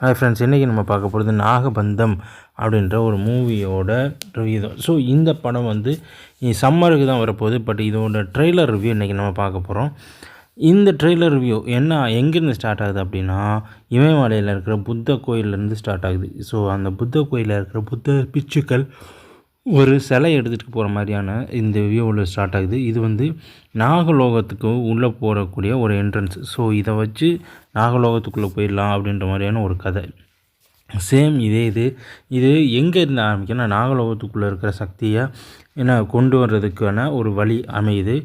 Hi friends, இன்றைக்கி நம்ம பார்க்க போகிறது நாகபந்தம் அப்படின்ற ஒரு மூவியோட ரிவ்யூ தான். ஸோ இந்த படம் வந்து சம்மருக்கு தான் வரப்போகுது. பட் இதோட ட்ரெய்லர் ரிவ்யூ இன்றைக்கி நம்ம பார்க்க போகிறோம். இந்த ட்ரெய்லர் ரிவ்யூ எங்கேருந்து ஸ்டார்ட் ஆகுது அப்படின்னா, இமயமலையில் இருக்கிற புத்த கோயிலேருந்து ஸ்டார்ட் ஆகுது. ஸோ அந்த புத்த கோயிலில் இருக்கிற புத்த பிட்சுக்கள் ஒரு சிலை எடுத்துகிட்டு போகிற மாதிரியான இந்த வியூவில் ஸ்டார்ட் ஆகுது. இது வந்து நாகலோகத்துக்கு உள்ளே போகக்கூடிய ஒரு என்ட்ரன்ஸ். ஸோ இதை வச்சு நாகலோகத்துக்குள்ளே போயிடலாம் அப்படின்ற மாதிரியான ஒரு கதை. சேம் இது எங்கே இருந்து ஆரம்பிக்குன்னா, நாகலோகத்துக்குள்ளே இருக்கிற சக்தியை கொண்டு வர்றதுக்கான ஒரு வழி அமையுது.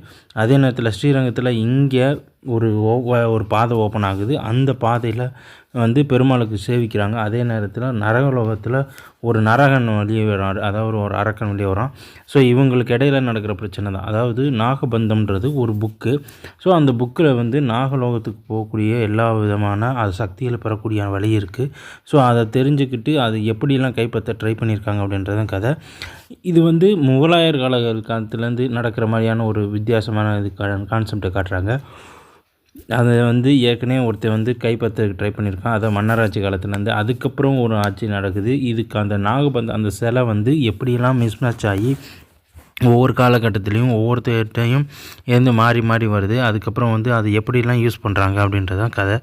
அதே நேரத்தில் ஸ்ரீரங்கத்தில் இங்கே ஒரு பாதை ஓப்பன் ஆகுது. அந்த பாதையில் வந்து பெருமாளுக்கு சேவிக்கிறாங்க. அதே நேரத்தில் நரகலோகத்தில் ஒரு நரகன் வெளியே வரான், அதாவது ஒரு அரக்கன் வெளியே வரான். ஸோ இவங்களுக்கு இடையில நடக்கிற பிரச்சனை தான். அதாவது நாகபந்தம்ன்றது ஒரு புக்கு. ஸோ அந்த புக்கில் வந்து நாகலோகத்துக்கு போகக்கூடிய எல்லா விதமான அது சக்திகளை பெறக்கூடிய வழி இருக்குது. ஸோ அதை தெரிஞ்சுக்கிட்டு அது எப்படிலாம் கைப்பற்ற ட்ரை பண்ணியிருக்காங்க அப்படின்றதான் கதை. இது வந்து முகலாயர் காலத்துலேருந்து நடக்கிற மாதிரியான ஒரு வித்தியாசமான இது கான்செப்டை காட்டுறாங்க. அதை வந்து ஏற்கனவே ஒருத்தர் வந்து கைப்பற்றதுக்கு ட்ரை பண்ணியிருக்கான். அதை மன்னராட்சி காலத்துலேருந்து. அதுக்கப்புறம் ஒரு ஆட்சி நடக்குது. இதுக்கு அந்த நாகபந்தம் அந்த சிலை வந்து எப்படியெல்லாம் மிஸ்மேட்ச் ஆகி ஒவ்வொரு காலகட்டத்துலேயும் ஒவ்வொருத்தையும் இருந்து மாறி மாறி வருது. அதுக்கப்புறம் வந்து அது எப்படிலாம் யூஸ் பண்ணுறாங்க அப்படின்றதான் கதை.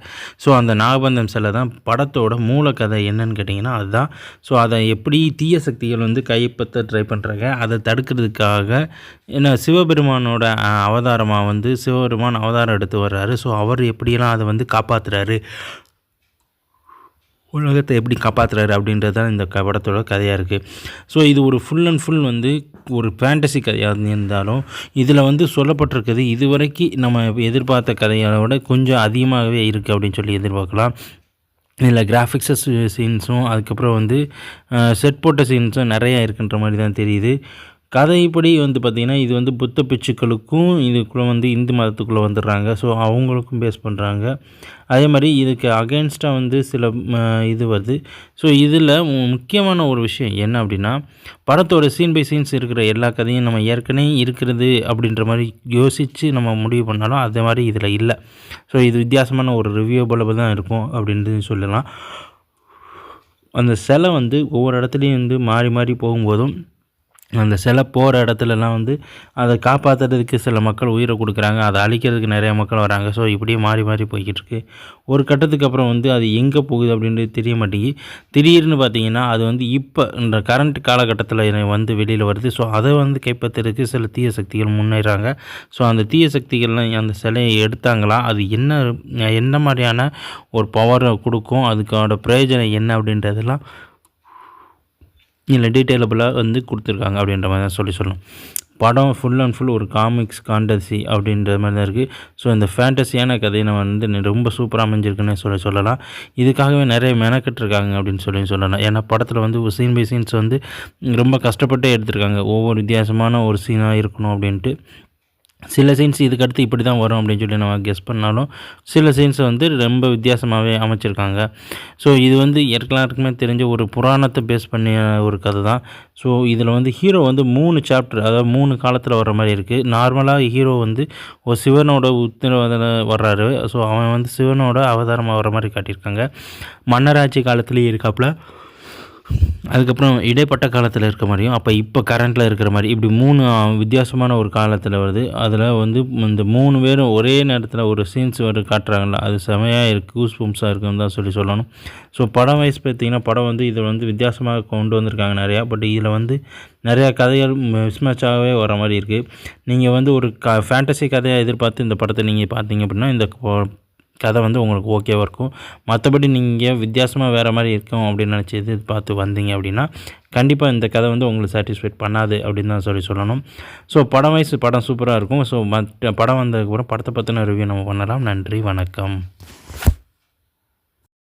ஸோ அந்த நாகபந்தம் சிலை தான் படத்தோட மூல கதை. என்னன்னு கேட்டிங்கன்னா அதுதான். ஸோ அதை எப்படி தீய சக்திகள் வந்து கைப்பற்ற ட்ரை பண்ணுறாங்க, அதை தடுக்கிறதுக்காக சிவபெருமானோட அவதாரமாக வந்து சிவபெருமான் அவதாரம் எடுத்து வர்றாரு. ஸோ அவர் எப்படியெல்லாம் அதை வந்து காப்பாற்றுறாரு, உலகத்தை எப்படி காப்பாற்றுறாரு அப்படின்றது தான் இந்த படத்தோட கதையாக இருக்குது. ஸோ இது ஒரு ஃபுல் அண்ட் ஃபுல் வந்து ஒரு ஃபேண்டசி கதையாக இருந்தாலும் இதில் வந்து சொல்லப்பட்டிருக்குது இதுவரைக்கும் நம்ம எதிர்பார்த்த கதையை விட கொஞ்சம் அதிகமாகவே இருக்குது அப்படின்னு சொல்லி எதிர்பார்க்கலாம். இதில் கிராஃபிக்ஸஸ் சீன்ஸும் அதுக்கப்புறம் வந்து செட் போட்ட சீன்ஸும் நிறையா இருக்குன்ற மாதிரி தான் தெரியுது. கதைப்படி வந்து பார்த்திங்கன்னா இது வந்து புத்த பிட்சுக்களுக்கும் இதுக்குள்ளே வந்து இந்து மதத்துக்குள்ளே வந்துடுறாங்க. ஸோ அவங்களுக்கும் பேஸ் பண்ணுறாங்க. அதே மாதிரி இதுக்கு அகெயின்ஸ்டாக வந்து சில இது வருது. ஸோ இதில் முக்கியமான ஒரு விஷயம் என்ன அப்படின்னா, படத்தோட சீன் பை சீன்ஸ் இருக்கிற எல்லா கதையும் நம்ம ஏற்கனவே இருக்கிறது அப்படின்ற மாதிரி யோசித்து நம்ம முடிவு பண்ணாலும் அது மாதிரி இதில் இல்லை. ஸோ இது வித்தியாசமான ஒரு ரிவ்யூவபிளாக தான் இருக்கும் அப்படின்ட்டு சொல்லலாம். அந்த சிலை வந்து ஒவ்வொரு இடத்துலையும் வந்து மாறி மாறி போகும்போதும் அந்த சிலை போகிற இடத்துலலாம் வந்து அதை காப்பாற்றுறதுக்கு சில மக்கள் உயிரை கொடுக்குறாங்க, அதை அழிக்கிறதுக்கு நிறைய மக்கள் வராங்க. ஸோ இப்படியே மாறி மாறி போய்கிட்டு இருக்கு. ஒரு கட்டத்துக்கு அப்புறம் வந்து அது எங்கே போகுது அப்படின்றது தெரிய மாட்டேங்கி திடீர்னு பார்த்திங்கன்னா அது வந்து இப்போ இந்த கரண்ட் காலகட்டத்தில் வந்து வெளியில் வருது. ஸோ அதை வந்து கைப்பற்றுறதுக்கு சில தீய சக்திகள் முன்னேறாங்க. ஸோ அந்த தீய சக்திகள்லாம் அந்த சிலையை எடுத்தாங்களா, அது என்ன மாதிரியான ஒரு பவரை கொடுக்கும், அதுக்கோட பிரயோஜனம் என்ன அப்படின்றதெல்லாம் இல்லை டீட்டெயிலபிளாக வந்து கொடுத்துருக்காங்க அப்படின்ற மாதிரி தான் சொல்லணும். படம் ஃபுல் அண்ட் ஃபுல் ஒரு காமிக்ஸ் ஃபேண்டசி அப்படின்ற மாதிரி தான் இருக்குது. ஸோ இந்த ஃபேண்டசியான கதையை நம்ம வந்து ரொம்ப சூப்பராக அமைஞ்சிருக்குன்னு சொல்லலாம். இதுக்காகவே நிறைய மெனக்கெட்டுருக்காங்க அப்படின்னு சொல்லலாம். ஏன்னா படத்தில் வந்து ஒரு சீன் பை சீன்ஸ் வந்து ரொம்ப கஷ்டப்பட்டே எடுத்திருக்காங்க. ஒவ்வொரு வித்தியாசமான ஒரு சீனாக இருக்கணும் அப்படின்ட்டு. சில சீன்ஸ் இதுக்கடுத்து இப்படி தான் வரும் அப்படின்னு சொல்லி நம்ம கெஸ் பண்ணாலும் சில சீன்ஸை வந்து ரொம்ப வித்தியாசமாகவே அமைச்சிருக்காங்க. ஸோ இது வந்து எல்லாருக்குமே தெரிஞ்ச ஒரு புராணத்தை பேஸ் பண்ணிய ஒரு கதை தான். ஸோ இதில் வந்து ஹீரோ வந்து 3 சாப்டர், அதாவது 3 காலத்தில் வர்ற மாதிரி இருக்குது. நார்மலாக ஹீரோ வந்து ஒரு சிவனோட உத்தரவாதில் வர்றாரு. ஸோ அவன் வந்து சிவனோட அவதாரமாக வர்ற மாதிரி காட்டியிருக்காங்க. மன்னராட்சி காலத்துலேயும் இருக்காப்புல, அதுக்கப்புறம் இடைப்பட்ட காலத்தில் இருக்க மாதிரியும், இப்போ கரண்ட்டில் இருக்கிற மாதிரி, இப்படி 3 வித்தியாசமான ஒரு காலத்தில் வருது. அதில் வந்து இந்த 3 பேரும் ஒரே நேரத்தில் ஒரு சீன்ஸ் காட்டுறாங்கல்ல, அது செமையாக இருக்குது, கூஸ் பம்ப்ஸாக இருக்குன்னு தான் சொல்லணும். ஸோ படம் வைஸ் பார்த்திங்கன்னா படம் வந்து இதை வந்து வித்தியாசமாக கொண்டு வந்திருக்காங்க நிறையா. பட் இதில் வந்து நிறையா கதைகள் மிஸ்மேட்சாகவே வர மாதிரி இருக்குது. நீங்கள் வந்து ஒரு ஃபேண்டசி கதையாக எதிர்பார்த்து இந்த படத்தை நீங்கள் பார்த்தீங்க அப்படின்னா இந்த கதை வந்து உங்களுக்கு ஓகேவாக இருக்கும். மற்றபடி நீங்கள் வித்தியாசமாக வேறு மாதிரி இருக்கும் அப்படின்னு நினச்சி எதிர்பார்த்து வந்தீங்க அப்படின்னா கண்டிப்பாக இந்த கதை வந்து உங்களுக்கு சாட்டிஸ்ஃபைட் பண்ணாது அப்படின்னு தான் சொல்லணும். ஸோ படம் சூப்பராக இருக்கும். ஸோ படம் வந்ததுக்கப்புறம் படத்தை பற்றின ரிவ்யூ நம்ம பண்ணலாம். நன்றி, வணக்கம்.